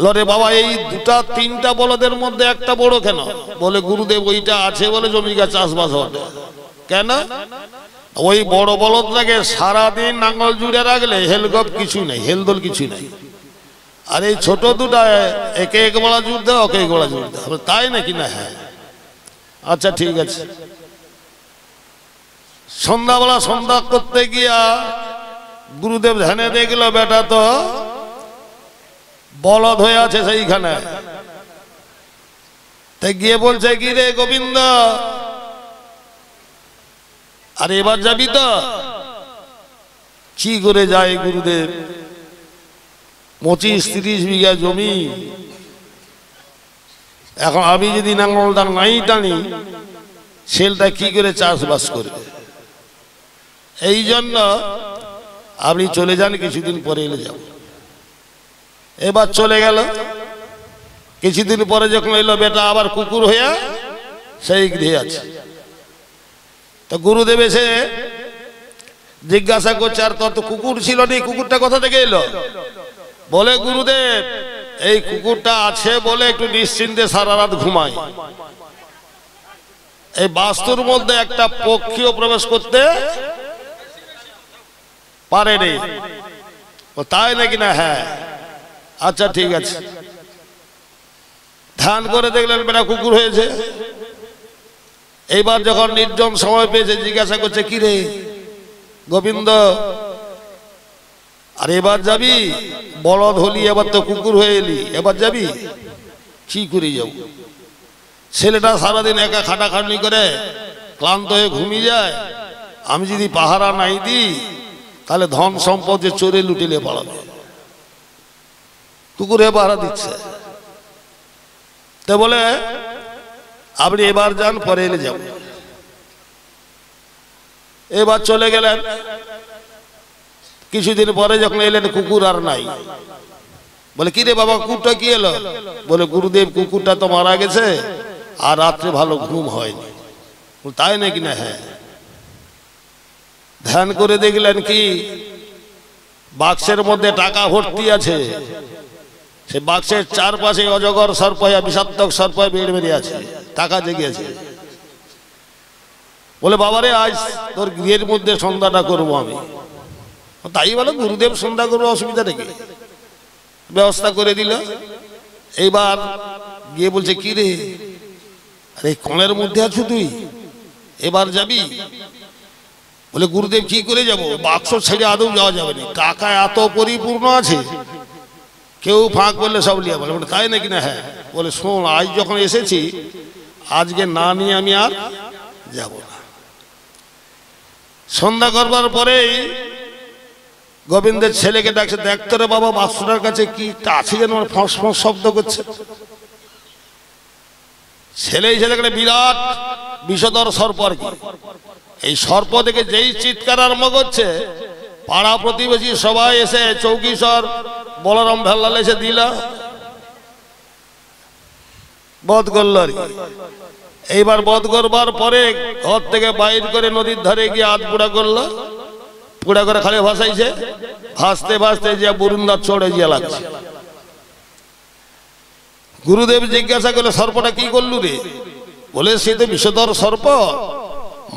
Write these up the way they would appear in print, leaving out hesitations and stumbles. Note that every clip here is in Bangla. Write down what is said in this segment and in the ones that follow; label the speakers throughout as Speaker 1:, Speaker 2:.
Speaker 1: লরে বাবা এই দুটা তিনটা বলদের মধ্যে একটা বড় কেন? বলে গুরুদেব ওইটা আছে বলে জমিকা চাষবাস হবে। কেন? ওই বড় বলদটাকে সারাদিন নাঙ্গল জুড়ে রাখলে হেলগপ কিছু নেই, হেলদোল কিছু নেই। আর এই ছোট দুটা একে এক বেলা জুড় দেয়, ওকে এক বেলা জুড় দেয়। তাই নাকি না? হ্যাঁ, আচ্ছা ঠিক আছে। সন্ধ্যাবেলা সন্ধ্যা করতে গিয়া গুরুদেব ধ্যানে দেখলো বেটা তো বলদ হয়ে আছে সেইখানে। তাই গিয়ে বলছে কি রে গোবিন্দ, আর এবার যাবি তো? কি করে যায় গুরুদেব, 25-30 বিঘা জমি, এখন আমি যদি নাঙ্গলটা নাই টানি সেলটা কি করে চাষবাস করবে? এই জন্য আপনি চলে যান, কিছুদিন পরে এলে যাব। এবার চলে গেল। কিছুদিন পরে যখন এলো বেটা আবার কুকুর হয়ে সেই গৃহে আছে। তো গুরুদেব এসে জিজ্ঞাসা করছে, আর তোর তো কুকুর ছিল নি, কুকুরটা কোথা থেকে এলো? বলে গুরুদেব এই কুকুরটা আছে বলে একটু নিশ্চিন্তে সারা রাত ঘুমাই। এই বাস্তুর মধ্যে একটা পক্ষীও প্রবেশ করতে পারেনি। ও তাই নাকি না? হ্যাঁ, আচ্ছা ঠিক আছে। ধ্যান করে দেখলেন বেটা কুকুর হয়েছে। এইবার যখন নির্জন সময় পেয়েছে জিজ্ঞাসা করছে, কি রে গোবিন্দ, আর এবার যাবি? বলদ হলি, এবার তো কুকুর হয়ে এলি, এবার যাবি? কি করে যাব? ছেলেটা সারাদিন একা খাটাখাটনি করে ক্লান্ত হয়ে ঘুমিয়ে যায়। আমি যদি পাহারা নাই দিই তাহলে ধন সম্পদ যে চোরে লুটিলে পালাবে। কুকুরে পাহারা দিচ্ছে। তো বলে আপনি এবার যান, পরে এলে যাব। এবার চলে গেলেন। কিছুদিন পরে যখন এলেন কুকুর আর নাই। বলে কি রে বাবা, কুকুরটা কি এলো? বলে গুরুদেব কুকুরটা তো মারা গেছে, আর রাত্রে ভালো ঘুম হয়নি। তাই নাকি না? হ্যাঁ। ধ্যান করে দেখলেন কি বাক্সের মধ্যে টাকা ভর্তি আছে। সে বাক্সের চারপাশে অজগর সর্প, বিষাক্তক সর্প বেড়ে বেরিয়ে আছে, টাকা জেগে আছে। বলে বাবারে আজ তোর গৃহের মধ্যে সন্ধ্যাটা করবো আমি। তাই বলো গুরুদেব সন্ধ্যা করবো, অসুবিধা নাকি? ব্যবস্থা করে দিল। এইবার গিয়ে বলছে কি রে, আরে কলের মধ্যে আছো তুই, এবার যাবি? বলে গুরুদেব কি করে যাব? বাক্স ছেড়ে আদৌ যাওয়া যাবে না, টাকা এত পরিপূর্ণ আছে, কেউ ফাঁক করলে সব লিয়া। বলে তাই নাকি না? হ্যাঁ। বলে শোন, আজ যখন এসেছি আজকে না নিয়ে আমি আর যাব না। সন্ধ্যা করবার পরেই গোবিন্দের ছেলেকে ডাকছে, দেখতো রে বাবা বাক্সটার কাছে কি আছে যেন ফস ফস শব্দ করছে। ছেলে এসে দেখলে বিরাট বিষধর সর্প। আর কি এই সর্প দেখে যেই চিৎকার আরম্ভ করছে, পাড়া প্রতিবেশী সবাই এসে চৌকিশর বলরাম ভেল্লাল এসে দিল, বধ করল। আর কি এইবার বধ করবার পরে ঘর থেকে বাইর করে নদীর ধারে গিয়ে হাত পুড়া করলো। পুড়া করে খালি ভাসাইছে, ভাসতে ভাসতে যে বরুণদা চড়ে গিয়ে লাগছে। গুরুদেব জিজ্ঞাসা করলে সর্পটা কি করলু রে? বলে সে তো বিষধর সর্প,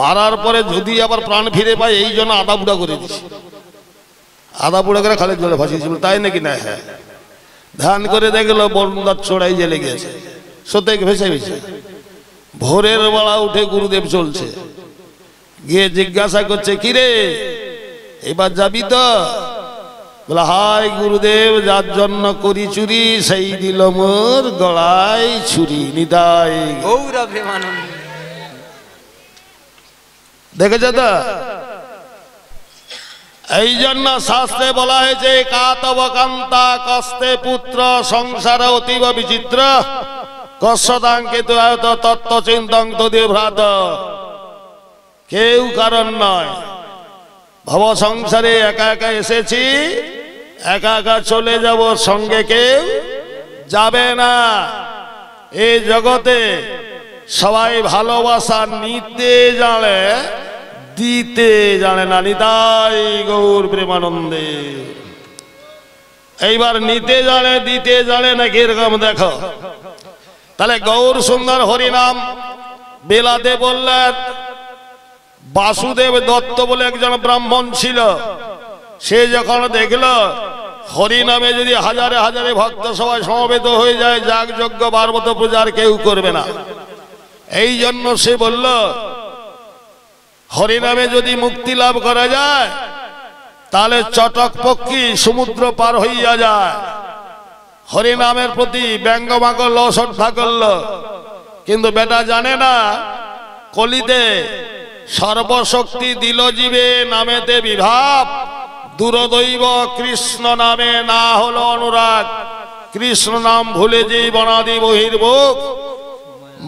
Speaker 1: মারার পরে যদি আবার প্রাণ ফিরে পায় এই জন্য আদা বুড়া করে দিছে। আদা বুড়া করে খালি জলে ভাসিয়েছিল। তাই নাকি না? হ্যাঁ। ধ্যান করে দেখলো বরুণদার চড়াই জেলে গেছে, সত্যি ভেসে ভেসে। ভোরের বেলা উঠে গুরুদেব চলছে, গিয়ে জিজ্ঞাসা করছে কি রে এবার যাবি তো? বলে হাই গুরুদেব, যার জন্য করি চুরি সেই দিল মোর গলায় ছুরি। নিতাই গৌর প্রেমানন্দ। দেখেছ তো? এই জন্য শাস্ত্রে বলা হয়েছে কাতব কান্তা কস্তে পুত্র সংসার অতীব বিচিত্র কস্যদাঙ্কে তো তত্ত্ব চিন্তং তদে ভ্রাত। কেউ কারণ নয়, ভব সংসারে একা একা এসেছি, একা একা চলে যাব, সঙ্গে কেউ যাবে না। এই জগতে সবাই ভালোবাসা নিতে জানে, দিতে জানে না। নিতাই গৌর প্রেমানন্দে। এইবার নিতে জানে দিতে জানে নাকি এরকম দেখো। তাহলে গৌর সুন্দর হরিনাম বেলাতে বললেন। বাসুদেব দত্ত বলে একজন ব্রাহ্মণ ছিল, সে যখন দেখল হরিনামে যদি হাজারে হাজারে ভক্ত সবাই সমবেত হয়ে যায়, যাগযজ্ঞ পার্বত্য পূজার কেউ করবে না। এই জন্য সে বলল হরিনামে যদি মুক্তি লাভ করা যায় তাহলে চটক পক্ষী সমুদ্র পার হইয়া যায়। হরিনামের প্রতি ব্যঙ্গমা করল, শ্রদ্ধা করল। কিন্তু বেটা জানে না কলিতে সর্বশক্তি দিল জীবে নামেতে বিভাব, দুরদৈব কৃষ্ণ নামে না হলো অনুরাগ। কৃষ্ণ নাম ভুলে যে বনাদি বহির্মুখ,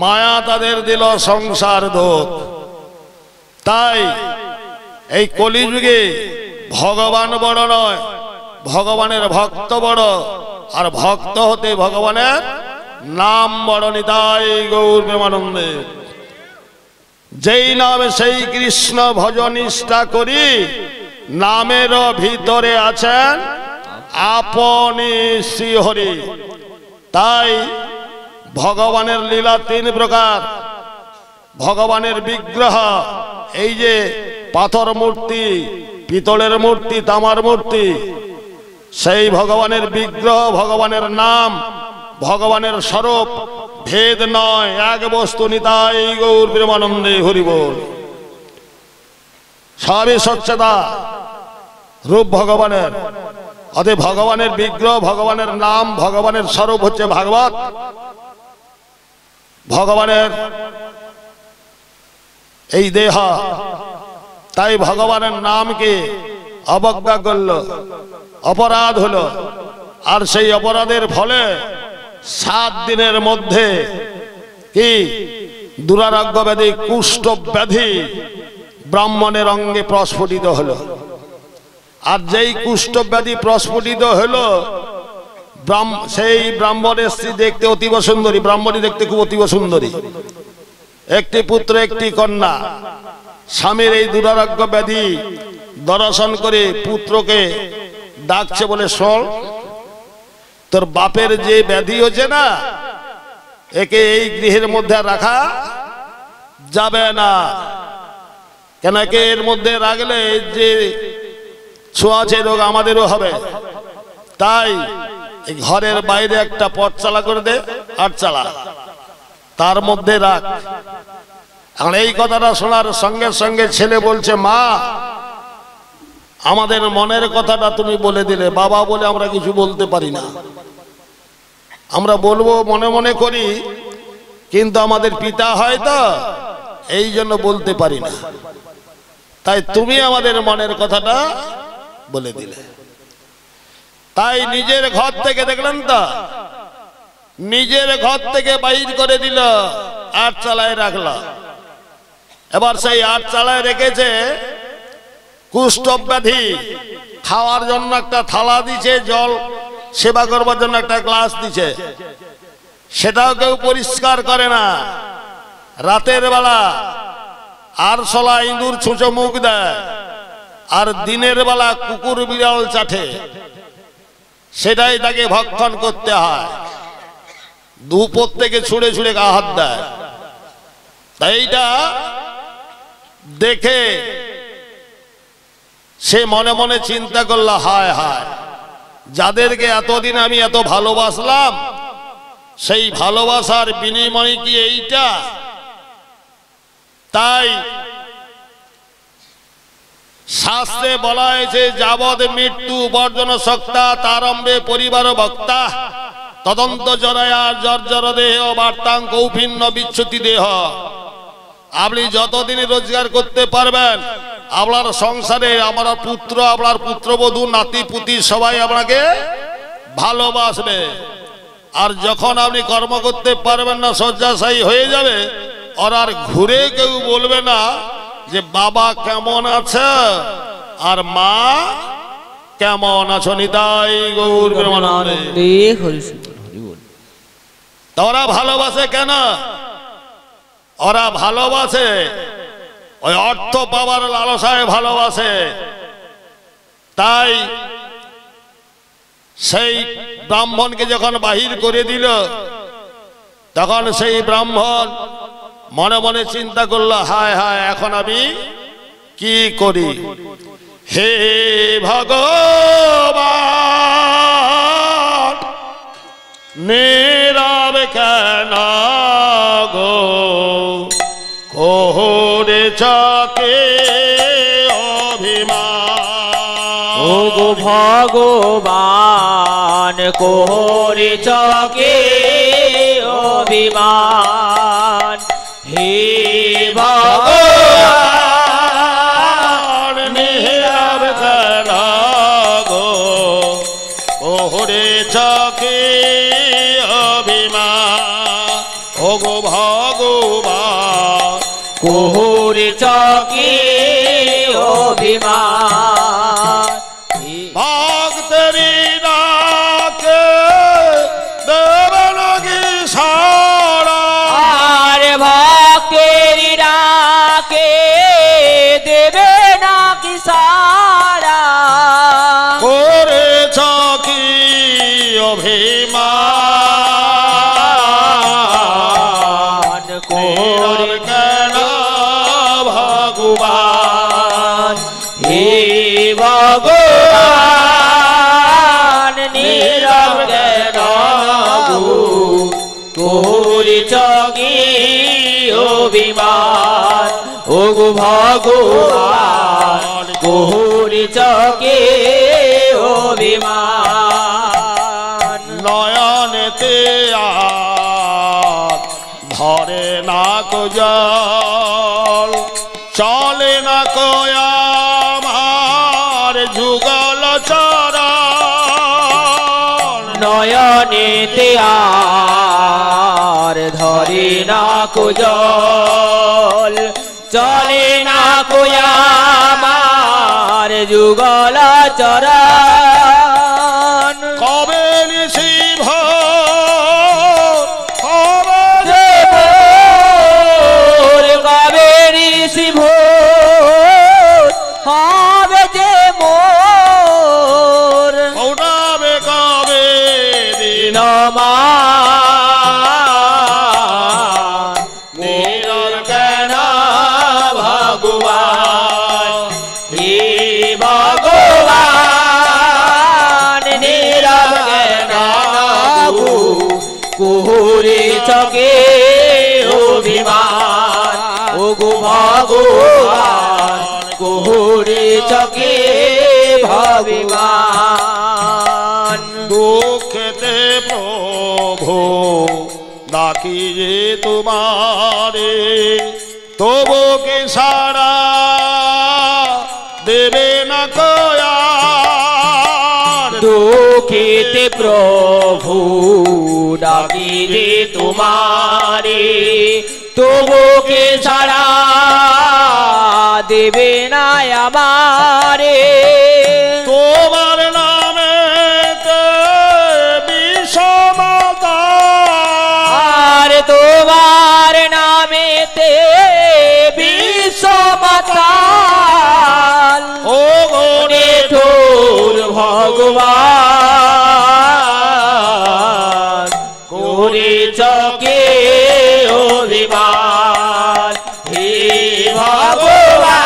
Speaker 1: মায়া তাদের দিল সংসার দোষ। তাই এই কলিযুগে ভগবান বড় নয়, ভগবানের ভক্ত বড়। আর ভক্ত হতে ভগবানের নাম বড়। নিতাই গৌর প্রেমানন্দে। যেই নামে সেই কৃষ্ণ ভজনিষ্ঠা করি, নামের ভিতরে আছেন আপনি শ্রীহরি। তাই ভগবানের লীলা তিন প্রকার। ভগবানের বিগ্রহ, এই যে পাথর মূর্তি, পিতলের মূর্তি, তামার মূর্তি, সেই ভগবানের বিগ্রহ, ভগবানের নাম, ভগবানের স্বরূপ ভেদ নয়, এক বস্তু। নিতাই গৌর প্রেমানন্দে হরি বল। সবই স্বচ্ছতা রূপ ভগবানের। অতএব ভগবানের বিগ্রহ, ভগবানের নাম, ভগবানের স্বরূপ হচ্ছে ভাগবত। ভগবানের এই দেহ, তাই ভগবানের নামকে অবজ্ঞা করল, অপরাধ হলো। আর সেই অপরাধের ফলে 7 দিনের মধ্যে কি দুরারোগ্য ব্যাধি, কুষ্ঠ ব্যাধি ব্রাহ্মণের অঙ্গে প্রস্ফুটিত হলো। আর যেই কুষ্ঠ ব্যাধি প্রস্ফুটিত হলো, সেই ব্রাহ্মণের স্ত্রী দেখতে অতীব সুন্দরী, ব্রাহ্মণী দেখতে খুব অতীব সুন্দরী, একটি পুত্র একটি কন্যা। স্বামীর এই দুরারোগ্য ব্যাধি দর্শন করে পুত্রকে ডাকছে, বলে শোন, তোর বাপের যে ব্যাধি হচ্ছে না, একে এই গৃহের মধ্যে রাখা যাবে না। কেন একে এর মধ্যে রাখলে যে ছোঁয়াচে রোগ আমাদেরও হবে। তাই এই ঘরের বাইরে একটা পথচালা করে দে, আটচালা, তার মধ্যে রাখ। আর এই কথাটা শোনার সঙ্গে সঙ্গে ছেলে বলছে, মা আমাদের মনের কথাটা তুমি বলে দিলে। বাবা বলে আমরা কিছু বলতে পারি না, আমরা বলবো মনে মনে করি, কিন্তু আমাদের পিতা হয় তো, এই জন্য বলতে পারি না। তাই তুমি আমাদের মনের কথাটা বলে দিলে। তাই নিজের ঘর থেকে, দেখলেন তো, নিজের ঘর থেকে বাইর করে দিল, আটচালায় রাখল। এবার সেই আটচালায় রেখেছে কুষ্ঠ ব্যাধি। খাওয়ার জন্য একটা থালা দিছে, জল সেবা করবার জন্য একটা গ্লাস দিছে, সেটাও কেউ পরিষ্কার করে না। রাতের বেলা আরশোলা ইঁদুর ছুঁচো মুখ দেয়, আর দিনের বেলা কুকুর বিড়াল চাটে, সেটাই তাকে ভক্ষণ করতে হয়। দুপুর থেকে ছুঁড়ে ছুঁড়ে গা হাত দেয়। তাই এইটা দেখে সে মনে মনে চিন্তা করল, হায় হায়, যাদেরকে এতদিন আমি এত ভালোবাসলাম, সেই ভালোবাসার বিনিময় কি এইটা? তাই শাস্ত্রে বলা হয়েছে, যাবৎ মৃত্যু বর্জন সক্তা তারম্বে পরিবার বক্তা তদন্ত জরায়া জর্জর দেহ বার্তাং কৌভিন্ন বিচ্ছুতি দেহ। আপনি যতদিন রোজগার করতে পারবেন, আপনার সংসারে আপনার পুত্র, আপনার পুত্রবধূ, নাতি পুতি সবাই আপনাকে ভালোবাসবে। আর যখন আপনি কর্ম করতে পারবেন না, শয্যাশায়ী হয়ে যাবে, ওর আর ঘুরে কেউ বলবে না যে বাবা কেমন আছে আর মা কেমন আছো। নিতাই গৌর প্রেমানন্দে। ওরা ভালোবাসে কেন? ওরা ভালোবাসে ওই অর্থ পাওয়ার লালসায় ভালোবাসে। তাই সেই ব্রাহ্মণকে যখন বাহির করে দিল তখন সেই ব্রাহ্মণ মনে মনে চিন্তা করলো, হায় হায়, এখন আমি কি করি? হে ভগবান, নীরব কেন গো করেছ কে অভিমান?
Speaker 2: ও গো ভগবান, করেছ কে অভিমান? হে ভগবান,
Speaker 1: নীরব কেন গো করেছ কে অভিমান? ও গো ভগবান,
Speaker 2: করেছ কে অভিমান?
Speaker 1: ভক্তেরি ডাকে দেবে নাকি সাড়া?
Speaker 2: আর ভক্তের ডাকে দেবে নাকি সাড়া?
Speaker 1: করেছ কি অভিমান?
Speaker 2: করে
Speaker 1: কেন ভগবান?
Speaker 2: হে ভগবান, নীরব কেন গো করেছ কি অভিমান? ও গো ভগবান, করেছ কি অভিমান?
Speaker 1: নয়নেতে আর ধরে না কো জল, চলে না কো আমার যুগল চরণ।
Speaker 2: নয়নেতে আর ধরে না কো জল, চলে না কো আমার যুগল চরণ।
Speaker 1: কবে নিশি ভোর হবে যে
Speaker 2: ভোর, কবে ঋষি ভোর হবে যে মোর?
Speaker 1: কৌটাবে কবে দিন
Speaker 2: মান নীরব কেন ভগবান? হে ভগবান, নীরব কেন গো করেছ কে অভিমান? ও গো ভগবান, করেছ কে অভিমান?
Speaker 1: দুঃখেতে প্রভু ডাকি যে তোমারে, তবু কি সারা দেবে না কয়ার?
Speaker 2: দুঃখিতে প্রভু ডাকি রে তোমারে, তবু কে ছাড়া দেবে না আমারে?
Speaker 1: তোমার নামে বিষমতা,
Speaker 2: আর তোমার নামেতে বিষমতাল।
Speaker 1: ও গরে
Speaker 2: তোর ভগবান, করেছ কে অভিমান? হে ভগবান,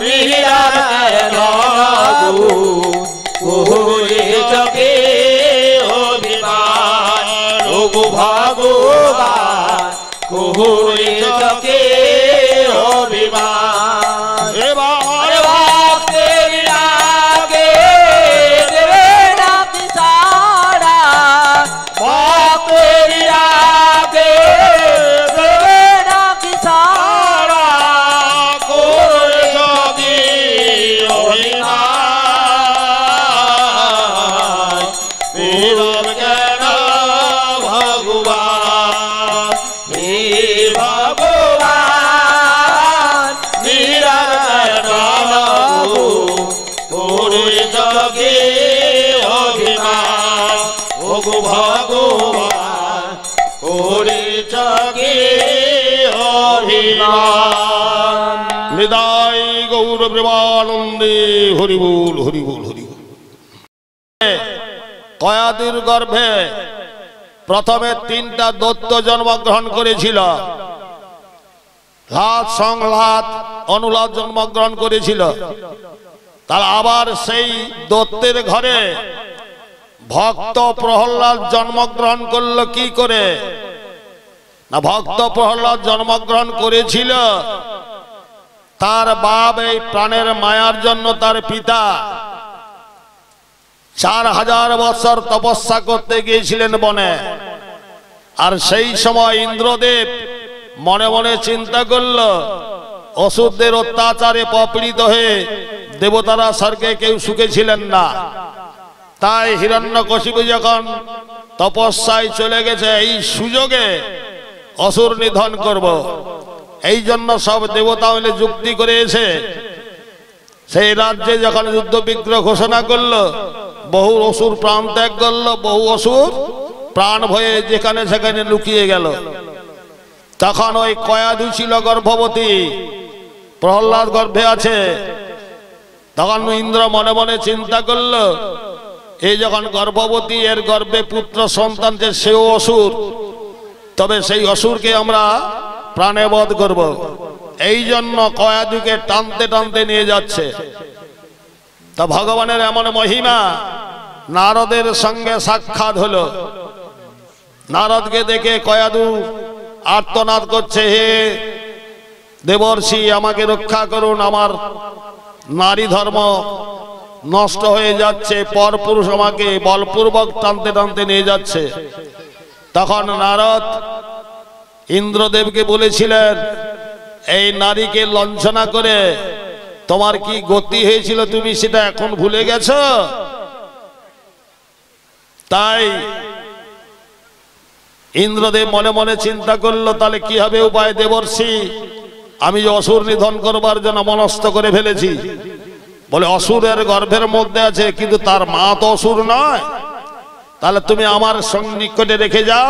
Speaker 2: নীরব কেন গো করেছ কে অভিমান? ও গো ভগবান, করেছ কে অভিমান?
Speaker 1: এবার
Speaker 2: ভক্তের ডাকে দেবে নাকি সাড়া? ভক্তের ডাকে দেবে নাকি সাড়া?
Speaker 1: করেছ কি অভিমান? নীরব কেন ভগবান?
Speaker 2: হে ভগবান, নীরব কেন গো
Speaker 1: করেছ কি অভিমান? ও গো ভগবান, করেছ কি অভিমান? হৃদয় গৌর প্রেমানন্দে হরিবোল হরিবোল হরিবোল। কয়াদুর গর্ভে প্রথমে 3টা দৈত্য জন্মগ্রহণ করেছিল। লাত, সংলাত, অনুলাত জন্মগ্রহণ করেছিল। তার আবার সেই দৈত্যের ঘরে ভক্ত প্রহ্লাদ জন্মগ্রহণ করলো। কি করে না, ভক্ত প্রহ্লাদ জন্মগ্রহণ করেছিল, তার বাপ এই প্রাণের মায়ার জন্য তার পিতা 4000 বছর তপস্যা করতে গিয়েছিলেন বনে। আর সেই সময় ইন্দ্রদেব মনে মনে চিন্তা করল, অসুরদের অত্যাচারে পীড়িত হয়ে দেবতারা স্বর্গে কেউ সুখে ছিলেন না। তাই হিরণ্যকশিপু যখন তপস্যায় চলে গেছে, এই সুযোগে অসুর নিধন করব। এই জন্য সব দেবতা মিলে যুক্তি করে এসে সেই রাজ্যে যখন যুদ্ধ বিগ্রহ ঘোষণা করলো, বহু অসুর প্রাণ ত্যাগ করলো, বহু অসুর প্রাণ ভয়ে যেখানে সেখানে লুকিয়ে গেল। তখন ওই কয়াদু ছিল গর্ভবতী, প্রহ্লাদ গর্ভে আছে। তখন ইন্দ্র মনে মনে চিন্তা করলো, এই যখন গর্ভবতী, এর গর্ভে পুত্র সন্তান, যে সেও অসুর, তবে সেই অসুরকে আমরা প্রাণে বধ করব। এই জন্য কয়াদুকে টানতে টানতে নিয়ে যাচ্ছে। তা ভগবানের এমন মহিমা, নারদের সঙ্গে সাক্ষাৎ হলো। নারদকে দেখে কয়াদু আর্তনাদ করছে, হে দেবর্ষি, আমাকে রক্ষা করুন, আমার নারী ধর্ম নষ্ট হয়ে যাচ্ছে, পরপুরুষ আমাকে বলপূর্বক টানতে টানতে নিয়ে যাচ্ছে। তখন নারদ ইন্দ্রদেবকে বলেছিলেন, এই নারীকে লঞ্ছনা করে তোমার কি গতি হয়েছিল, তুমি সেটা এখন ভুলে গেছ? তাই ইন্দ্রদেব মনে মনে চিন্তা করলো, তাহলে কি হবে উপায়? দেবর্ষি, আমি যে অসুর নিধন করবার জন্য মনস্থ করে ফেলেছি। বলে, অসুরের গর্ভের মধ্যে আছে, কিন্তু তার মা তো অসুর নয়। তাহলে তুমি আমার নিকটে রেখে যাও,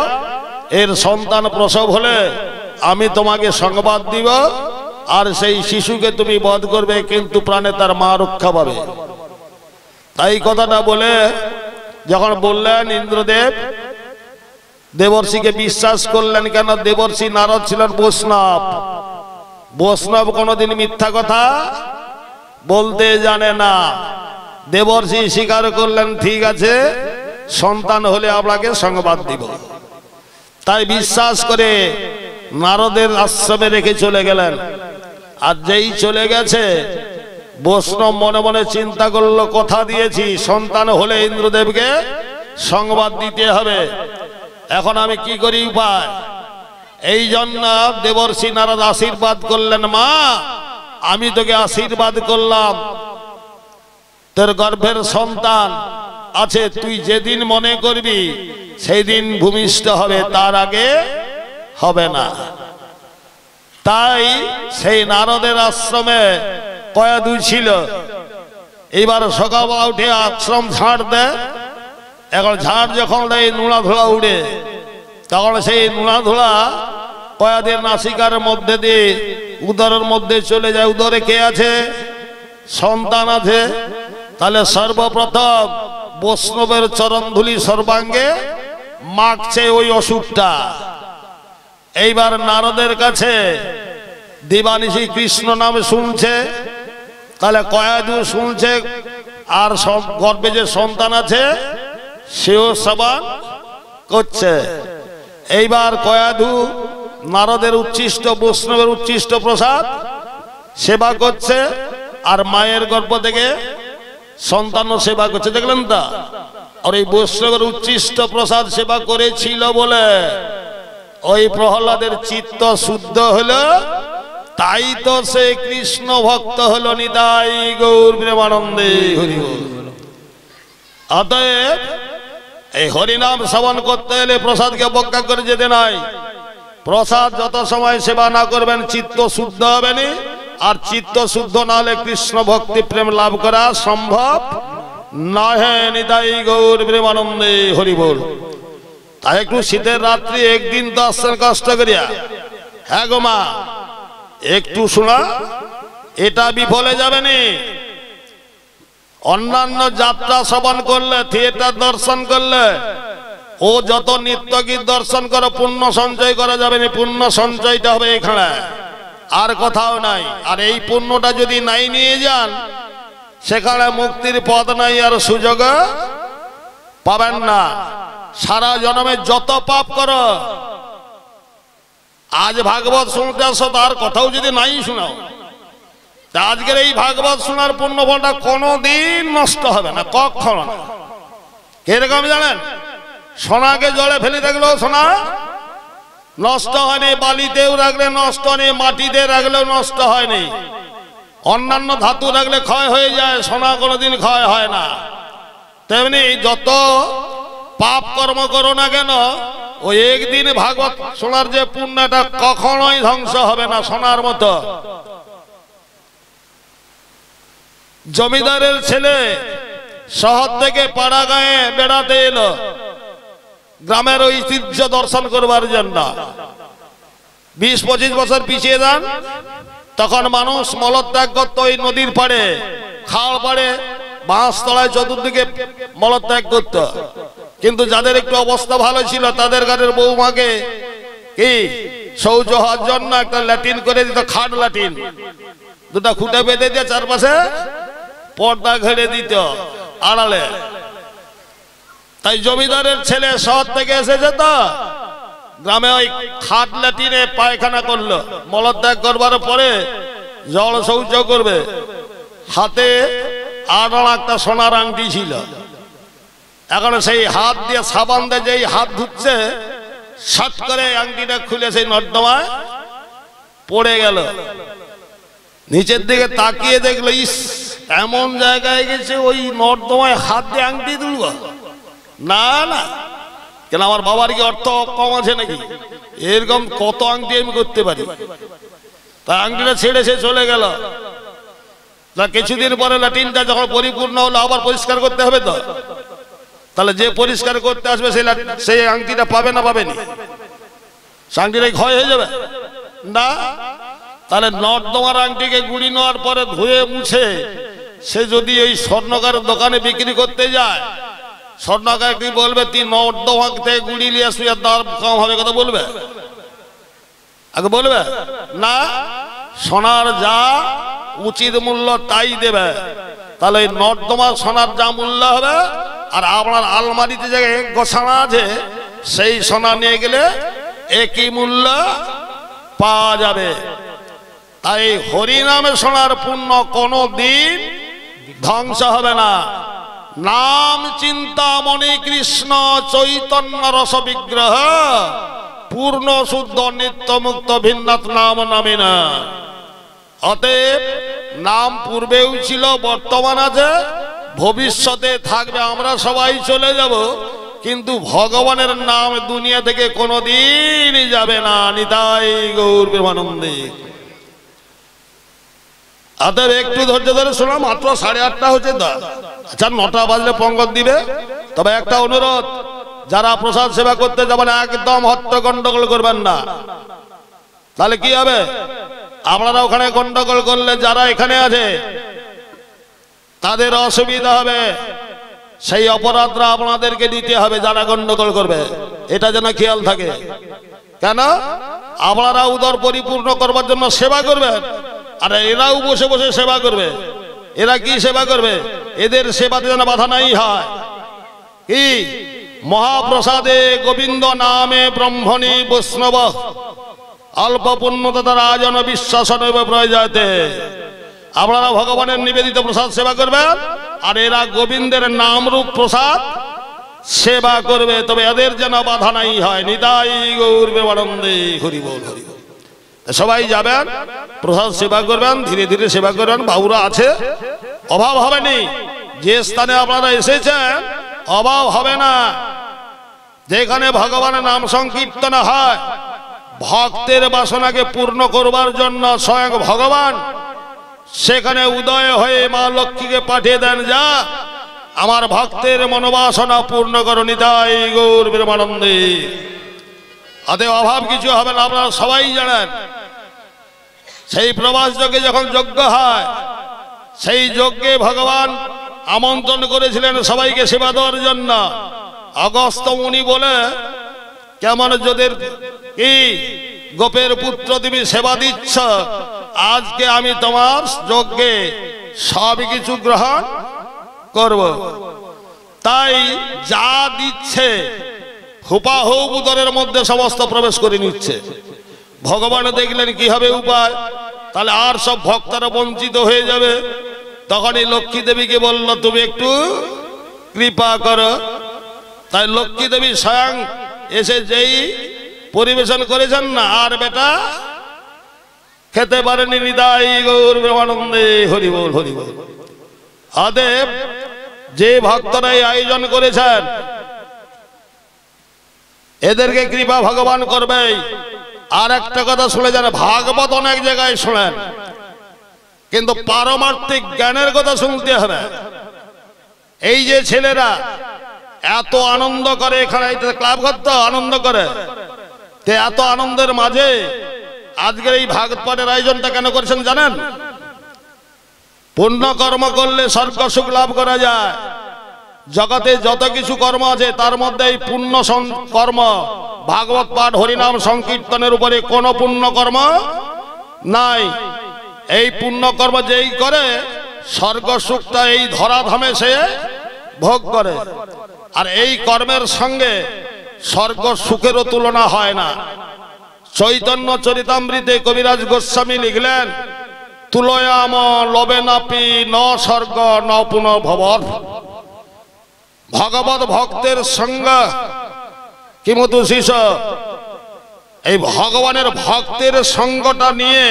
Speaker 1: এর সন্তান প্রসব হলে আমি তোমাকে সংবাদ দিব, আর সেই শিশুকে তুমি বধ করবে, কিন্তু প্রাণে তার মা রক্ষা পাবে। তাই কথাটা বলে যখন বললেন, ইন্দ্রদেব দেবর্ষিকে বিশ্বাস করলেন। কেন? দেবর্ষি নারদ ছিলেন বৈষ্ণব। বৈষ্ণব কোনোদিন মিথ্যা কথা বলতে জানে না। দেবর্ষি স্বীকার করলেন, ঠিক আছে, সন্তান হলে আপনাকে সংবাদ দিব। তাই বিশ্বাস করে নারদের আশ্রমে রেখে চলে গেলেন। আর যেই চলে গেছে, বৈষ্ণব মনে মনে চিন্তা করলো, কথা দিয়েছি সন্তান হলে ইন্দ্রদেবকে সংবাদ দিতে হবে, এখন আমি কি করি উপায়? এই জন্য দেবর্ষি নারদ আশীর্বাদ করলেন, মা আমি তোকে আশীর্বাদ করলাম, তোর গর্ভের সন্তান আছে, তুই যেদিন মনে করবি সেই দিন ভূমিষ্ঠ হবে, তার আগে হবে না। তাই সেই নারদের আশ্রমে কয়াদু ছিল। এইবার সকালবেলা উঠে আশ্রম ঝাড় দেয়। এখন ঝাড় যখন দেয়, নোড়া ধোলা উড়ে, তখন সেই নোড়া ধোলা কয়াদের নাসিকার মধ্যে দিয়ে উদরের মধ্যে চলে যায়। উদরে কে আছে? সন্তান আছে। তাহলে সর্বপ্রথম বৈষ্ণবের চরণধুলি সর্বাঙ্গে মাখছে ওই অসুরটা। এইবার নারদের কাছে দিবানিশি কৃষ্ণ নাম শুনছে, তাহলে কয়াদু শুনছে, আর গর্ভে যে সন্তান আছে সেও সবান করছে। এইবার কয়াদু নারদের উচ্ছিষ্ট, বৈষ্ণবের উচ্ছিষ্ট প্রসাদ সেবা করছে, আর মায়ের গর্ভ থেকে সন্তান সেবা করছে। দেখলেন তা? আর এই বৈষ্ণবের উচ্ছিষ্ট প্রসাদ সেবা করেছিল বলে ওই প্রহ্লাদের চিত্ত শুদ্ধ হলো, তাই তো সে কৃষ্ণ ভক্ত হলো। নিতাই গৌর প্রেমানন্দে হরি বল। অতএব এই হরিনাম শ্রবণ করতে এলে প্রসাদকে অবজ্ঞা করে যেতে নাই। প্রসাদ যত সময় সেবা না করবেন চিত্ত শুদ্ধ হবে না, আর চিত্ত শুদ্ধ না হলে কৃষ্ণ ভক্তি প্রেম লাভ করা সম্ভব নহে। নিতাই গৌর প্রেমানন্দে হরি বল। তাই একটু শীতের রাত্রি একদিন তো আসছেন কষ্ট করিয়া। হ্যাঁ গো মা, একটু শোনা, এটা বিফলে যাবে নি। অন্যান্য যাত্রা শ্রবণ করলে, থিয়েটার দর্শন করলে, ও যত নিত্য গীত দর্শন করে পুণ্য সঞ্চয় করা যাবে না। পুণ্য সঞ্চয়টা হবে এখানে, আর কোথাও নাই। আর এই পুণ্যটা যদি নাই নিয়ে যান, সেখানে মুক্তির পথ নাই, আর সুযোগ পাবেন না। সারা জন্মে যত পাপ করো, আজ ভাগবত শুনতে আসো, তার কথাও যদি নাই শোনাও, তা আজকের এই ভাগবত শোনার পুণ্য ফলটা কোনোদিন নষ্ট হবে না, কখনো না। কিরকম জানেন? সোনাকে জলে ফেলে রাখলেও সোনা নষ্ট হয়নি, বালিতেও রাখলে নষ্ট হয়নি, মাটিতে রাখলেও নষ্ট হয়নি। অন্যান্য ধাতু রাখলে ক্ষয় হয়ে যায়, সোনা কোনোদিন ক্ষয় হয় না। তেমনি যত পাপ কর্ম করো না কেন, ওই একদিন ভাগবত শোনার যে পুণ্যটা কখনোই ধ্বংস হবে না, সোনার মতো। জমিদারের ছেলে শহর থেকে পাড়া গায়ে বেড়াতে এলো, গ্রামের ঐতিহ্য দর্শন করবার জন্য। 20-25 বছর পিছিয়ে যান, তখন মানুষ মলত্যাগ করতো ওই নদীর পাড়ে, খাল পাড়ে, বাঁশ তলায় চতুর্দিকে মলত্যাগ করত। কিন্তু যাদের একটু অবস্থা ভালো ছিল, তাদের ঘরের বৌমাকে কি শৌচ হওয়ার জন্য একটা ল্যাটিন করে দিত, খাট ল্যাটিন, দুটা খুঁটে বেঁধে দিয়ে চারপাশে পর্দা ঘেরে দিত আড়ালে। তাই জমিদারের ছেলে শহর থেকে এসেছে, তো গ্রামে ওই খাট ল্যাটিনে পায়খানা করলো। মলত্যাগ করবার পরে জল শৌচ করবে, হাতে আড়াল একটা সোনার আংটি ছিল। এখন সেই হাত দিয়ে সাবান দিয়ে যেই হাত ধুচ্ছে, শট করে আংটিটা খুলে সেই নর্দমায় পড়ে গেল। নিচের দিকে তাকিয়ে দেখলো, ইস, এমন জায়গায় গেছে ওই নর্দমায় হাত দিয়ে আংটি তুলব? না না, কেন আমার বাবার কি অর্থ কম আছে নাকি? এরকম কত আংটি আমি করতে পারি। তাই আংটিটা ছেড়ে সে চলে গেল। কিছুদিন পরে ল্যাটিনটা যখন পরিপূর্ণ হলো, আবার পরিষ্কার করতে হবে। তো তাহলে যে পরিষ্কার করতে আসবে সেই আংটিটা পাবে না, পাবেনি? আংটিটা ক্ষয় হয়ে যাবে না? তাহলে নর্দমার আংটিকে গুড়ি নেওয়ার পরে ধুয়ে মুছে সে যদি ওই স্বর্ণকারের দোকানে বিক্রি করতে যায়, স্বর্ণকার কি বলবে? তুই নর্দমা থেকে গুড়ি নিয়ে আসবি, আর দাম কম হবে, কথা বলবে? আগে বলবে না? সোনার যা উচিত মূল্য তাই দেবে। তাহলে ওই নর্দমার সোনার যা মূল্য হবে, আর আপনার আলমারিতে যে গোছানা আছে সেই সোনা নিয়ে গেলে একই মূল্য পাওয়া যাবে। তাই হরিনামে সোনার পুণ্য কোনো দিন ধ্বংস হবে না। নাম চিন্তামণি কৃষ্ণ চৈতন্য রস বিগ্রহ, পূর্ণ শুদ্ধ নিত্য মুক্ত ভিন্নাথ নাম নামে না। অতএব নাম পূর্বেও ছিল, বর্তমান আছে, ভবিষ্যতে থাকবে। আমরা সবাই চলে যাব, কিন্তু ভগবানের নাম দুনিয়া থেকে কোনোদিনই যাবে না। নিতাই গৌর প্রেমানন্দে। অতএব একটু ধৈর্য ধরে শোনা, মাত্র 8:30 হচ্ছে। আচ্ছা, 9টা বাজলে পঙ্গল দিবে। তবে একটা অনুরোধ, যারা প্রসাদ সেবা করতে যাবেন একদম হট্ট গন্ডগোল করবেন না। তাহলে কি হবে? আপনারা ওখানে গন্ডগোল করলে যারা এখানে আছে তাদের অসুবিধা হবে। সেই অপরাধরা আপনাদেরকে দিতে হবে যারা গন্ডগোল করবে, এটা যেন খেয়াল থাকে। কেন? আপনারা উদর পরিপূর্ণ করবার জন্য সেবা করবেন, আর এরাও বসে বসে সেবা করবে। এরা কি সেবা করবে? এদের সেবাতে যেন বাধা নাই হয়। কি মহাপ্রসাদে গোবিন্দ নামে ব্রহ্মণী বৈষ্ণব অল্প পুণ্যতা রাজন বিশ্বাস প্রয়োজনে। আপনারা ভগবানের নিবেদিত প্রসাদ সেবা করবেন, আর এরা গোবিন্দের নামরূপ প্রসাদ সেবা করবে। তবে এদের যেন বাধা নাই হয়। নিতাই গৌর প্রেমানন্দে। হরি বল, হরি বল। সবাই যাবেন, প্রসাদ সেবা করবেন, ধীরে ধীরে সেবা করবেন। বাবুরা আছে, অভাব হবে না। যে স্থানে আপনারা এসেছেন অভাব হবে না। যেখানে ভগবানের নাম সংকীর্তন হয়, ভক্তের বাসনাকে পূর্ণ করবার জন্য স্বয়ং ভগবান সেখানে উদয় হয়ে মা লক্ষ্মীকে পাঠিয়ে দেন, যা আমার ভক্তের মনোবাসনা পূর্ণ করো। নিতাই গৌর প্রেমানন্দে। অতএব অভাব কিছু হবে না, আপনারা সবাই জানেন। সেই প্রবাস যজ্ঞে যখন যজ্ঞ হয়, সেই যজ্ঞে ভগবান আমন্ত্রণ করেছিলেন সবাইকে সেবা দেওয়ার জন্য। অগস্ত্য মুনি বলে, কেমন যোদের কি গোপের পুত্র তুমি সেবা দিচ্ছ, আজকে আমি তোমার যজ্ঞে সব কিছু গ্রহণ করব। তাই যা দিচ্ছে হুপাহুপ উদরের মধ্যে সমস্ত প্রবেশ করে নিচ্ছে। ভগবান দেখলেন কি হবে উপায়, তাহলে আর সব ভক্তরা বঞ্চিত হয়ে যাবে। তখনই লক্ষ্মী দেবীকে বলল, তুমি একটু কৃপা করো। তাই লক্ষ্মী দেবী স্বয়ং এসে যেই পরিবেশন করেছেন না, আর বেটা খেতে পারেনি। নিতাই গৌর প্রেমানন্দে হরি বল হরি বল। অতএব যে ভক্তরা এই আয়োজন করেছেন এদেরকে কৃপা ভগবান করবে। আর একটা কথা শুনে যান, ভাগবত অনেক জায়গায় শোনেন, কিন্তু পারমার্থিক জ্ঞানের কথা শুনতে হবে। এই যে ছেলেরা এত আনন্দ করে, এখানে ক্লাব ঘর তো আনন্দ করে, তে এত আনন্দের মাঝে আজকের এই ভাগবত পাঠের আয়োজনটা কেন করেছেন জানেন? পুণ্য কর্ম করলে স্বর্গ সুখ লাভ করা যায়। জগতে যত কিছু কর্ম আছে তার মধ্যে এই পুণ্য কর্ম, ভাগবত পাঠ হরিনাম সংকীর্তনের উপরে কোনো পুণ্য কর্ম নাই। এই পুণ্য কর্ম যেই করে স্বর্গ সুখটা এই ধরাধামে সে ভোগ করে। আর এই কর্মের সঙ্গে স্বর্গ সুখেরও তুলনা হয় না। চৈতন্য চরিতামৃতে কবিরাজ গোস্বামী লিখলেন, তুলয়াম লবেনাপি ন স্বর্গ ন পুনর্ভব। ভগবত ভক্তের সঙ্গে কিমতু শিষ, এই ভগবানের ভক্তের সঙ্গটা নিয়ে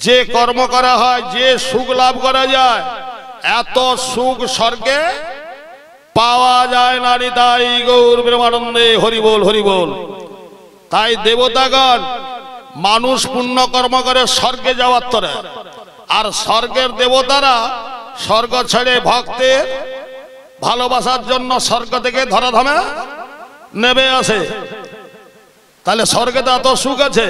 Speaker 1: যে কর্ম করা হয়, যে সুখ লাভ করা যায়, এত সুখ স্বর্গে পাওয়া যায় না। নিতাই গৌর প্রেমানন্দে হরি বল হরি বল। তাই দেবতাগণ মানুষ পুণ্য কর্ম করে স্বর্গে যাওয়ার তরে, আর স্বর্গের দেবতারা স্বর্গ ছেড়ে ভক্তের ভালোবাসার জন্য স্বর্গ থেকে ধরাধামে নেমে আসে। তাহলে স্বর্গে তো এত সুখ আছে,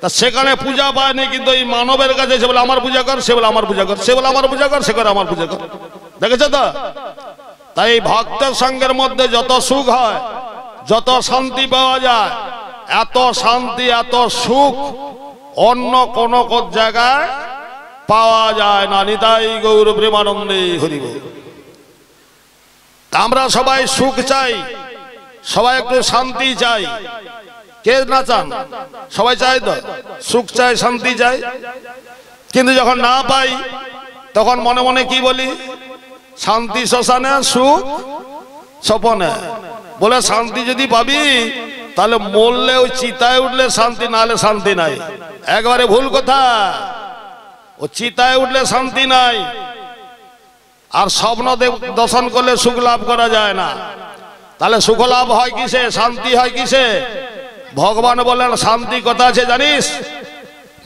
Speaker 1: তা সেখানে পূজা পায়নি, কিন্তু এই মানবের কাছে সে বলে আমার পূজা কর, সে বলে আমার পূজা কর, সে বলে আমার পূজা কর, সে করে আমার পূজা কর। দেখেছো তো? তাই ভক্তের সঙ্গের মধ্যে যত সুখ হয়, যত শান্তি পাওয়া যায়, এত শান্তি এত সুখ অন্য কোন জায়গায় পাওয়া যায় না। নিতাই গৌর প্রেমানন্দে হরি বল। আমরা সবাই সুখ চাই, সবাই একটু শান্তি চাই। কে না চান? সবাই চাই তো, সুখ চাই, শান্তি চাই। কিন্তু যখন না পাই তখন মনে মনে কি বলি? শান্তি শ্মশানে, সুখ স্বপনে। বলে শান্তি যদি পাবি তাহলে মরলে ওই চিতায় উঠলে শান্তি, না হলে শান্তি নাই। একবারে ভুল কথা। ও চিতায় উঠলে শান্তি নাই, আর স্বপ্ন দর্শন করলে সুখ লাভ করা যায় না। তাহলে সুখ লাভ হয় কিসে, শান্তি হয় কিসে? ভগবান বলেন শান্তি কথা আছে জানিস?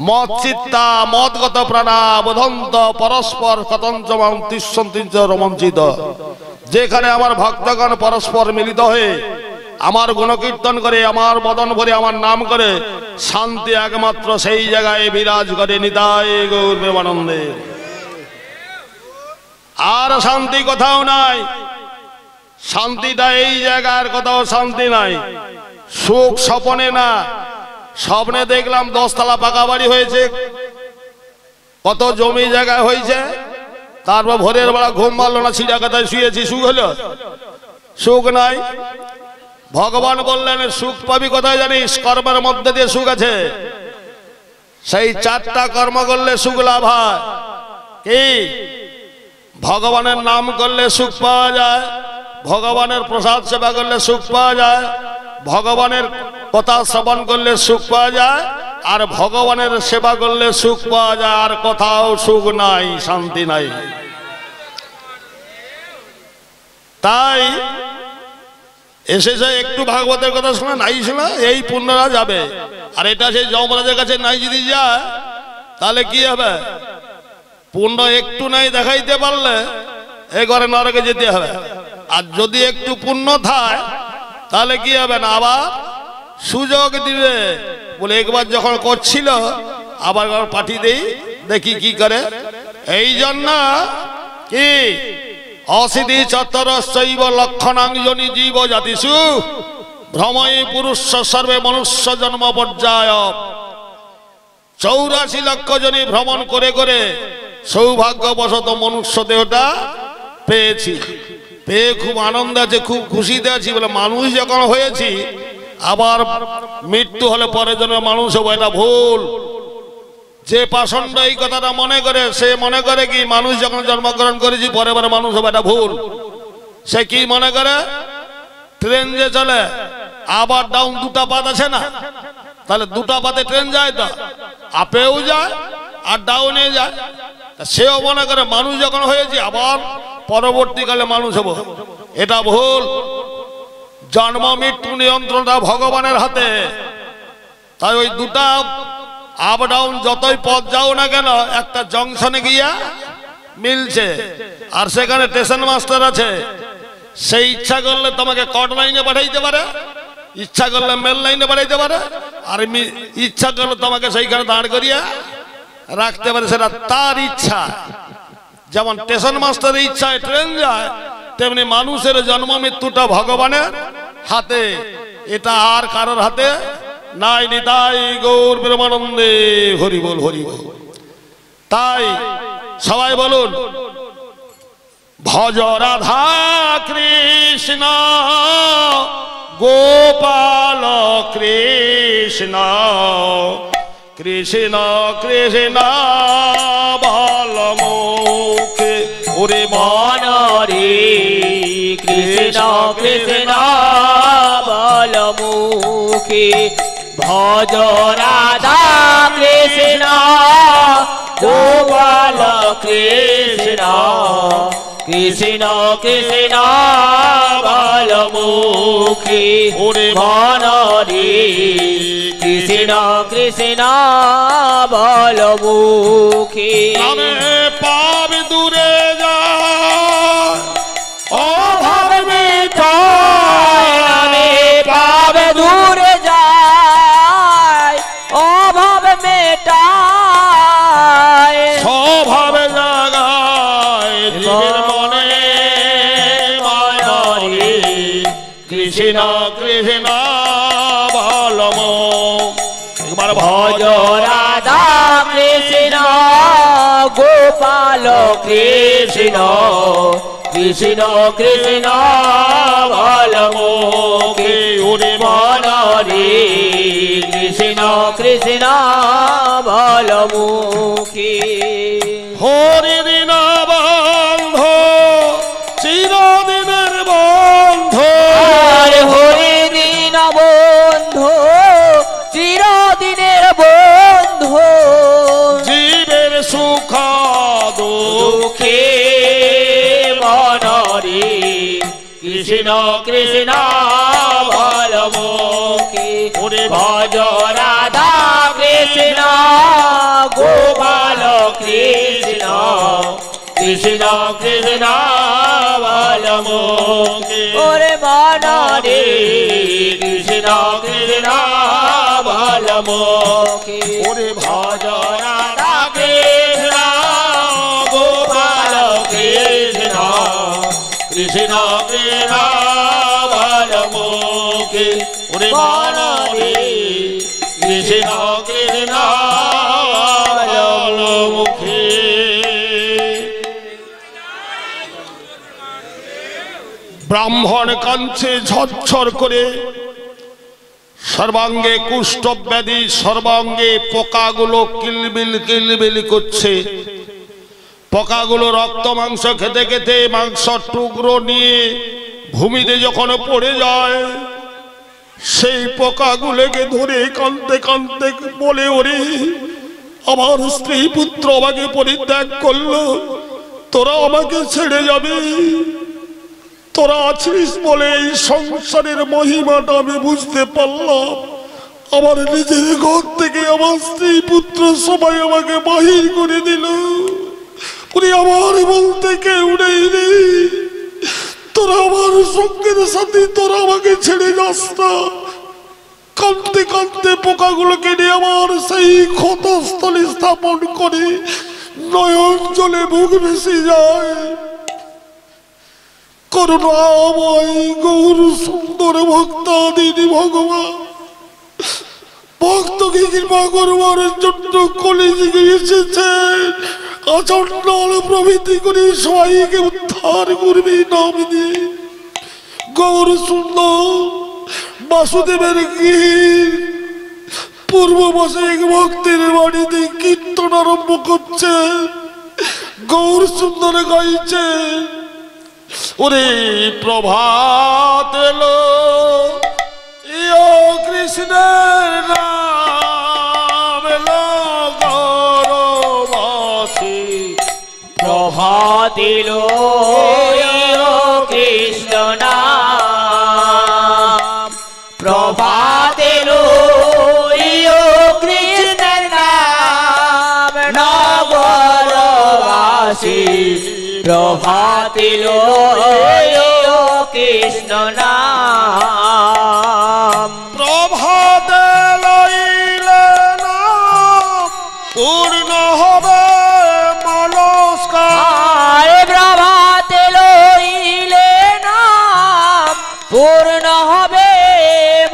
Speaker 1: মত চিত্তা মদগত প্রাণা বোধন্ত পরস্পর কতঞ্চমাং তিষ্ঠন্তিঞ্চ রোমাঞ্চিত। যেখানে আমার ভক্তগণ পরস্পর মিলিত হয়ে আমার গুণকীর্তন করে, আমার বদন ভরে আমার নাম করে, শান্তি একমাত্র সেই জায়গায় বিরাজ করে। নিতাই গৌর প্রেমানন্দে। আর শান্তি কোথাও নাই। শান্তিটা এই জায়গার কোথাও শান্তি নাই। সুখ স্বপনে না। স্বপ্নে দেখলাম 10 তলা পাকা বাড়ি হয়েছে, কত জমি জায়গায় হয়েছে, তারপর ভোরের বেলা ঘুম মারলো না, ছিঁড়া কাতায় শুয়েছি, সুখ হলো? সুখ নাই। ভগবান বললেন সুখ পাবি কোথায় জানিস? কর্মের মধ্যে দিয়ে সুখ আছে। সেই 4টা কর্ম করলে সুখ লাভ হয়। কি? ভগবানের নাম করলে সুখ পাওয়া যায়, ভগবানের প্রসাদ সেবা করলে সুখ পাওয়া যায়, ভগবানের কথা শ্রবণ করলে সুখ পাওয়া যায়, আর ভগবানের সেবা করলে সুখ পাওয়া যায়। আর কোথাও সুখ নাই, শান্তি নাই। তাই এসেছে একটু ভাগবতের কথা শোনা, নাই শোনা, এই পুণ্যরা যাবে। আর এটা সেই যমরাজের কাছে নাই যদি যায় তাহলে কি হবে? পুণ্য একটু নাই দেখাইতে পারলে এ ঘরে নরকে যেতে হবে। আর যদি একটু পুণ্য থাকে তাহলে কি হবে না, আবার সুযোগ দিবে। বলে একবার যখন করছিল আবার পাঠিয়ে দেই, দেখি কি করে। এই জন্য কি অসিদ্ধি চত্বরশ্চৈব লক্ষণাঞ্জনি জীব জাতিষু ভ্রময়ী পুরুষ সর্বে মনুষ্য জন্ম পর্যায় 84 লক্ষ জনই ভ্রমণ করে করে সৌভাগ্যবশত মনুষ্য দেহটা পেয়েছি, পেয়ে খুব আনন্দ আছে, খুব খুশিতে আছি। বলে মানুষ যখন হয়েছি আবার মৃত্যু হলে পরের জন্য মানুষ হবো, এটা ভুল। যে পাষণ্ড এই কথাটা মনে করে সে মনে করে কি মানুষ যখন জন্মগ্রহণ করেছি পরে পরে মানুষ হবে, এটা ভুল। সে কি মনে করে ট্রেন যে চলে আবার ডাউন দুটা পাত আছে না, তাহলে দুটা পাতে ট্রেন যায়, তো আপেও যায় আর ডাউনে যায়। সেও মনে করে মানুষ যখন হয়েছি আবার পরবর্তীকালে মানুষ হব, এটা ভুল। জন্ম মৃত্যু নিয়ন্ত্রণটা ভগবানের হাতে। তাই ওই দুটা আপ ডাউন যতই পথ যাও না কেন একটা জংশনে গিয়া মিলছে, আর সেখানে স্টেশন মাস্টার আছে। সেই ইচ্ছা করলে তোমাকে কট লাইনে পাঠাইতে পারে, ইচ্ছা করলে মেল লাইনে পাঠাইতে পারে, আর ইচ্ছা করলে তোমাকে সেইখানে দাঁড় করিয়া রাখতে পারে, সেটা তার ইচ্ছা। যেমন স্টেশন মাস্টারের ইচ্ছায় ট্রেন যায়, তেমনি মানুষের জন্ম মৃত্যুটা ভগবানের হাতে, এটা আর কারোর হাতে নাই। নিতাই গৌর প্রেমানন্দে হরি বল, হরি বল। তাই সবাই বলুন ভজ রাধা কৃষ্ণ গোপাল কৃষ্ণ কৃষ্ণ কৃষ্ণ বলমুখে ওরে
Speaker 2: মনরে কৃষ্ণ কৃষ্ণ বলমুখে ভজ রাধা কৃষ্ণ গোপাল কৃষ্ণ কৃষ্ণ কৃষ্ণ বলমুখে
Speaker 1: ওরে
Speaker 2: মনরে কৃষ্ণ কৃষ্ণ বলমুখে
Speaker 1: আমি পাপ দূরে যায়
Speaker 2: অভাব মেটায়, আমি পাপ দূরে যাই অভাব মেটায়,
Speaker 1: স্বভাব জাগায় জীবের মনে মনরে কৃষ্ণ কৃষ্ণ বলম। একবার
Speaker 2: ভজ রাধা কৃষ্ণ গোপাল কৃষ্ণ কৃষ্ণ কৃষ্ণ বলমুখে
Speaker 1: ওরে
Speaker 2: মনরে কৃষ্ণ কৃষ্ণ বলমুখে
Speaker 1: হরি দিন বন্ধ চিরদিনের বন্ধ,
Speaker 2: হরি দিন বন্ধু চিরদিনের বন্ধু,
Speaker 1: জীবের সুখ
Speaker 2: দুঃখে মনরে কৃষ্ণ কৃষ্ণ বলমুখে
Speaker 1: ওরে
Speaker 2: ভজ রাধা কৃষ্ণ গোপাল কৃষ্ণ কৃষ্ণ কৃষ্ণ বলমুখে ওরে মনরে কৃষ্ণ কৃষ্ণ বলমুখে
Speaker 1: ওরে
Speaker 2: ভজ রাধা কৃষ্ণ গোপাল কৃষ্ণ কৃষ্ণ কৃষ্ণ বলমুখে
Speaker 1: ওরে
Speaker 2: মনরে
Speaker 1: কৃষ্ণ কৃষ্ণ বলমুখে। ব্রাহ্মণ কাঞ্চে ঝরঝর করে, সর্বাঙ্গে কুষ্ঠ ব্যাধি, সর্বাঙ্গে পোকাগুলো কিলবিল কিলবিল করছে। পোকাগুলো রক্ত মাংস খেতে খেতে মাংস টুকরো নিয়ে ভূমিতে যখন পড়ে যায়, সেই পোকাগুলোকে ধরে কাঁদতে কাঁদতে বলে, ওরে আমার স্ত্রী পুত্র আমাকে পরিত্যাগ করলো, তোরা আমাকে ছেড়ে যাবে, তোরা আছিস বলে এই সংসারের মহিমাটা আমি বুঝতে পারলাম। আমার নিজের ঘর থেকে আমার স্ত্রী পুত্র সবাই আমাকে বাহির করে দিল, উনি আমার বলতে কেউ নেই রে, তোরা আমার সঙ্গের সাথে তোরা আমাকে ছেড়ে যাস না। কাঁদতে কাঁদতে পোকাগুলোকে নিয়ে আমার সেই ক্ষতস্থলে স্থাপন করে নয়ন জলে বুক ভেসে যায়। করুণাময় গৌর সুন্দর ভক্তাদিনী ভগবান ভক্তকে কৃপা করবার জন্য কলিযুগে এসেছেন। আচণ্ডাল প্রভৃতি করে সবাইকে উদ্ধার করবে নাম দিয়ে। গৌর সুন্দর বাসুদেবের গৃহের পূর্ব পাশে এক ভক্তের বাড়িতে কীর্তন আরম্ভ করছে। গৌর সুন্দর গাইছে, ওরে প্রভাত এলো ইয়ো কৃষ্ণের নাম এলো গৌরবাসী।
Speaker 2: প্রভাত এলো কৃষ্ণ নাম, প্রভাত এলো কৃষ্ণের নাম নগরবাসী। প্রভাত এলো কৃষ্ণ নাম,
Speaker 1: প্রভাত লইলে নাম পূর্ণ হবে মনস্কার।
Speaker 2: প্রভাত লইলে নাম পূর্ণ হবে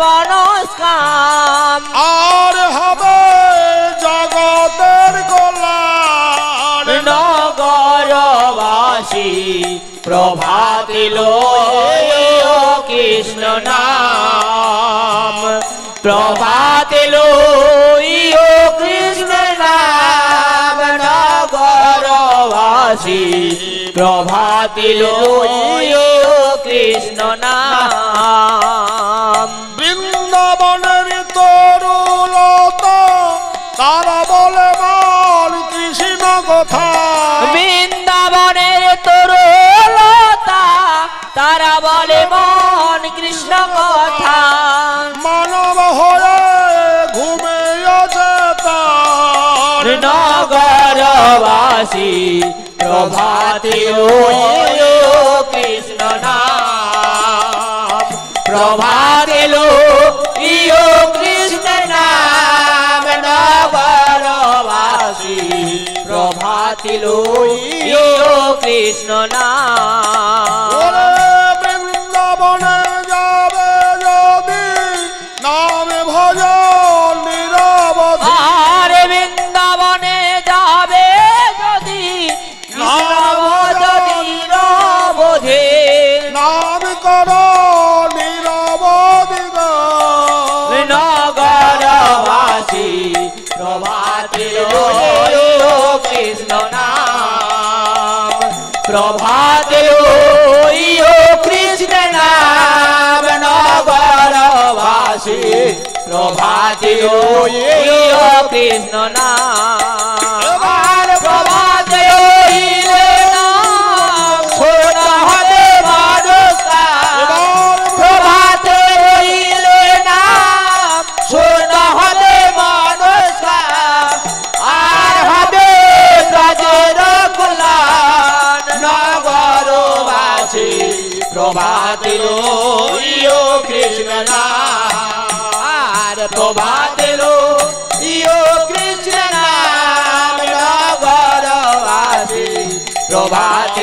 Speaker 2: মনস্কাম।
Speaker 1: আর হবে জগতের কল্যাণ।
Speaker 2: নগরবাসী প্রভাত এলো কৃষ্ণ নাম, প্রভাত এলো কৃষ্ণ নাম নগরবাসী। প্রভাত এলো কৃষ্ণ নাম,
Speaker 1: বৃন্দাবনের তরুলতা তারা বলে বল কৃষ্ণ কথা।
Speaker 2: বৃন্দাবনের তরুলতা তারা বলে মন কৃষ্ণ কথা।
Speaker 1: মানব হয়ে ঘুমে আছে তার।
Speaker 2: নগরবাসী প্রভাত কৃষ্ণ নাম, প্রভাত এলো কৃষ্ণ নাম নগরবাসী। প্রভাত এলো কৃষ্ণ নাম,
Speaker 1: ওরে বৃন্দাবনে যাবে যদি নামে ভজন নিরবধি।
Speaker 2: আর বৃন্দাবনে যাবে যদি নিরবধি।
Speaker 1: নাম কর নিরবধি
Speaker 2: নগরবাসী প্রভাত এলো কৃষ্ণ নাম, প্রভাত এলো কৃষ্ণ নাম নগরবাসী। প্রভাত এলো কৃষ্ণ নাম, প্রভাত সোনা হবে মানুষকার। প্রভাত রইলে নাম সোনা হবে মানুষকার। আর হবে ব্রজের কল্যাণ নগরবাসী। প্রভাত কৃষ্ণ নাম, আর প্রভাত কৃষ্ণ নাম নগরবাসী। প্রভাত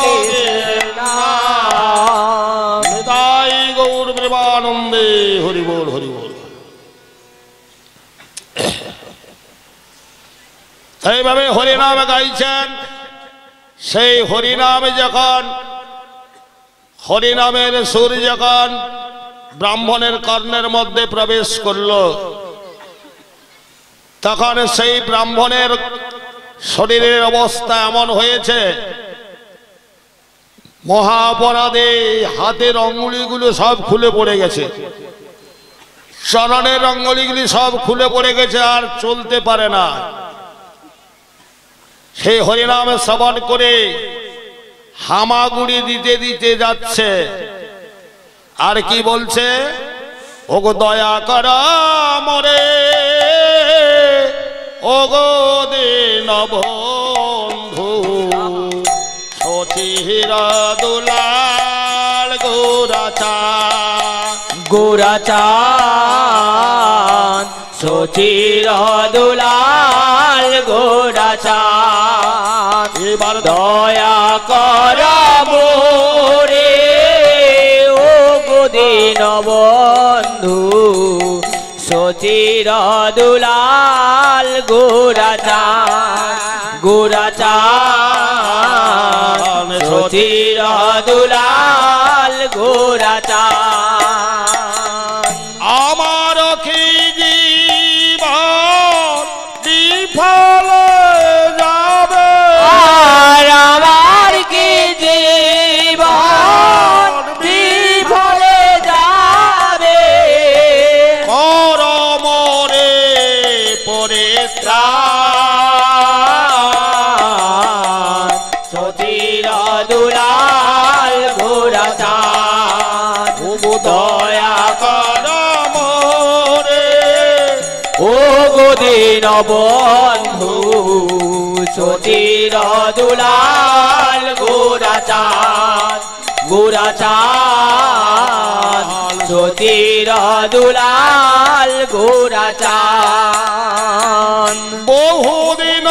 Speaker 2: কৃষ্ণ নাম।
Speaker 1: তাই গৌর প্রেমানন্দে হরি বল হরি বল। এইভাবে হরিনাম গাইছেন। সেই হরিনামে যখন হরিনামের সুর যখন ব্রাহ্মণের কর্ণের মধ্যে প্রবেশ করল, তখন সেই ব্রাহ্মণের শরীরের অবস্থা এমন হয়েছে, মহাপরাধে হাতের অঙ্গুলিগুলো সব খুলে পড়ে গেছে, চরণের অঙ্গুলিগুলি সব খুলে পড়ে গেছে, আর চলতে পারে না। সেই হরিনামে শ্রবণ করে হামাগুড়ি দিতে দিতে যাচ্ছে, আর কি বলছে, ওগো দয়া কর মরে ওগো দীন বন্ধু সচির দুলাল
Speaker 2: গোরাচাঁদ সচির দুলাল দুলাল গোরাচাঁদ
Speaker 1: এবার
Speaker 2: দয়া কর মোরে ও গো দীনবন্ধু সচির দুলাল গোরাচাঁদ সচির দুলাল গোরাচাঁদ
Speaker 1: আমার কি জীবন বিফল যাবে
Speaker 2: আর আমার কি জীবন বিফলে যাবে
Speaker 1: কর মরে পরে
Speaker 2: ত্রাণ সচির দুলাল গোরাচাঁদ দয়া
Speaker 1: কর মরে
Speaker 2: ও গো দীনবন্ধু সচির দুলাল গোরাচাঁদ সচির দুলাল গোরাচাঁদ
Speaker 1: বহুদিন